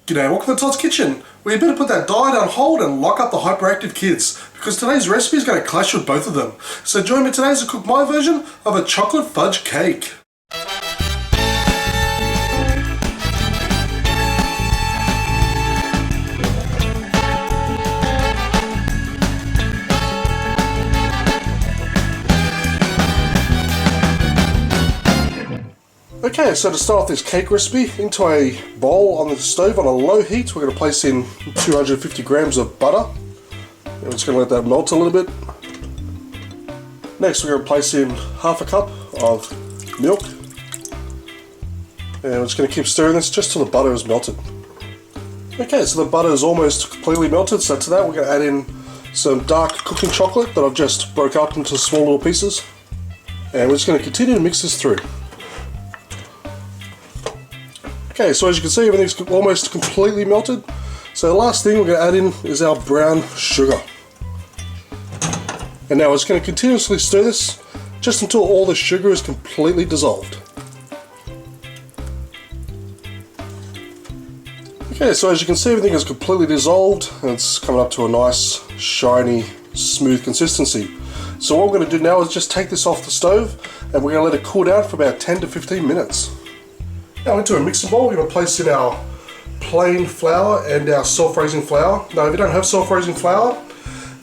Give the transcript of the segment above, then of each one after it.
G'day, welcome to Todd's Kitchen. We better put that diet on hold and lock up the hyperactive kids, because today's recipe is going to clash with both of them. So join me today as I cook my version of a chocolate fudge cake. Okay, so to start off this cake recipe, into a bowl on the stove on a low heat, we're going to place in 250 grams of butter. And we're just going to let that melt a little bit. Next we're going to place in half a cup of milk. And we're just going to keep stirring this just till the butter is melted. Okay, so the butter is almost completely melted, so to that we're going to add in some dark cooking chocolate that I've just broke up into small little pieces. And we're just going to continue to mix this through. Okay, so as you can see, everything's almost completely melted. So the last thing we're going to add in is our brown sugar. And now we're just going to continuously stir this just until all the sugar is completely dissolved. Okay, so as you can see, everything is completely dissolved and it's coming up to a nice, shiny, smooth consistency. So what we're going to do now is just take this off the stove and we're going to let it cool down for about 10 to 15 minutes. Now into a mixing bowl, we're going to place in our plain flour and our self-raising flour. Now if you don't have self-raising flour,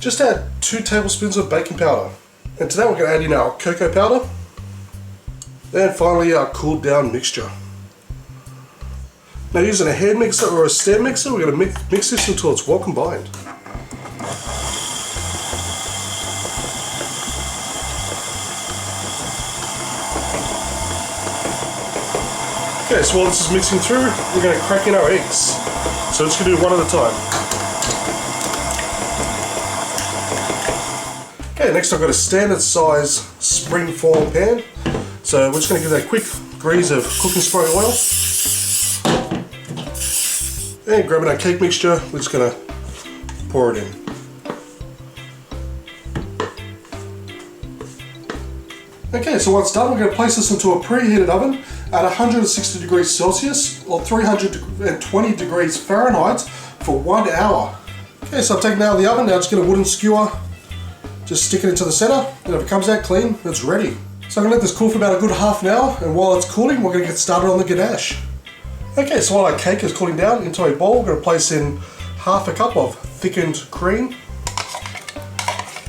just add 2 tablespoons of baking powder. And to that we're going to add in our cocoa powder. And finally our cooled down mixture. Now using a hand mixer or a stand mixer, we're going to mix this until it's well combined. Okay, so while this is mixing through, we're going to crack in our eggs. So it's going to do one at a time. Okay, next I've got a standard size spring foil pan. So we're just going to give that a quick grease of cooking spray oil. And grabbing our cake mixture, we're just going to pour it in. Okay, so once done, we're going to place this into a preheated oven at 160 degrees Celsius or 320 degrees Fahrenheit for 1 hour. Okay, so I've taken it out of the oven. Now just get a wooden skewer, just stick it into the center, and if it comes out clean, it's ready. So I'm going to let this cool for about a good half an hour, and while it's cooling, we're going to get started on the ganache. Okay, so while our cake is cooling down, into a bowl, we're going to place in half a cup of thickened cream,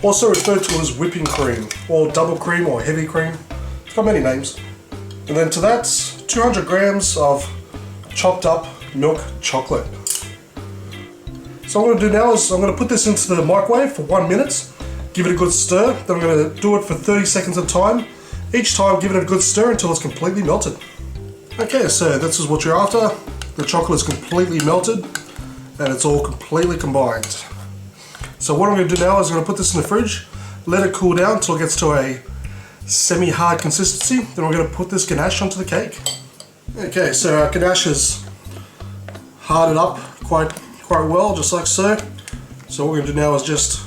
also referred to as whipping cream, or double cream, or heavy cream. It's got many names. And then to that, 200 grams of chopped up milk chocolate. So what I'm going to do now is I'm going to put this into the microwave for 1 minute, give it a good stir, then I'm going to do it for 30 seconds at a time. Each time give it a good stir until it's completely melted. Okay, so this is what you're after. The chocolate is completely melted and it's all completely combined. So what I'm going to do now is I'm going to put this in the fridge, let it cool down until it gets to a semi-hard consistency. Then we're going to put this ganache onto the cake. Okay, so our ganache is hardened up quite well, just like so. So what we're going to do now is just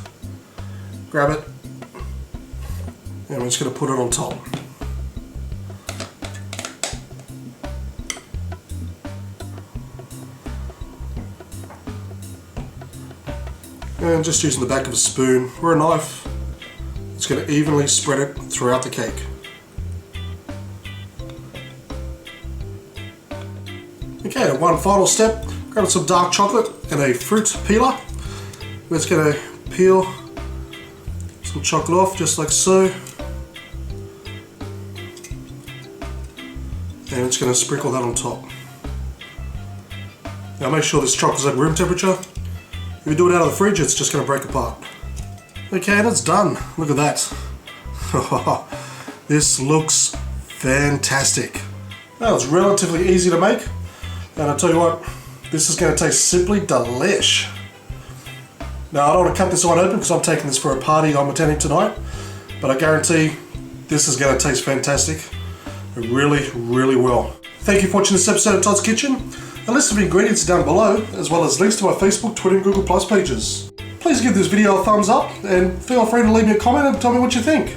grab it and we're just going to put it on top. And just using the back of a spoon or a knife, it's going to evenly spread it throughout the cake. Okay, one final step, grab some dark chocolate and a fruit peeler. We're just going to peel some chocolate off just like so. And it's going to sprinkle that on top. Now make sure this chocolate's at room temperature. If you do it out of the fridge, it's just going to break apart. Okay, and it's done. Look at that. This looks fantastic. Now it's relatively easy to make, and I'll tell you what, this is going to taste simply delish. Now I don't want to cut this one open because I'm taking this for a party I'm attending tonight, but I guarantee this is going to taste fantastic. Really, really well. Thank you for watching this episode of Todd's Kitchen. A list of ingredients down below, as well as links to my Facebook, Twitter and Google Plus pages. Please give this video a thumbs up and feel free to leave me a comment and tell me what you think.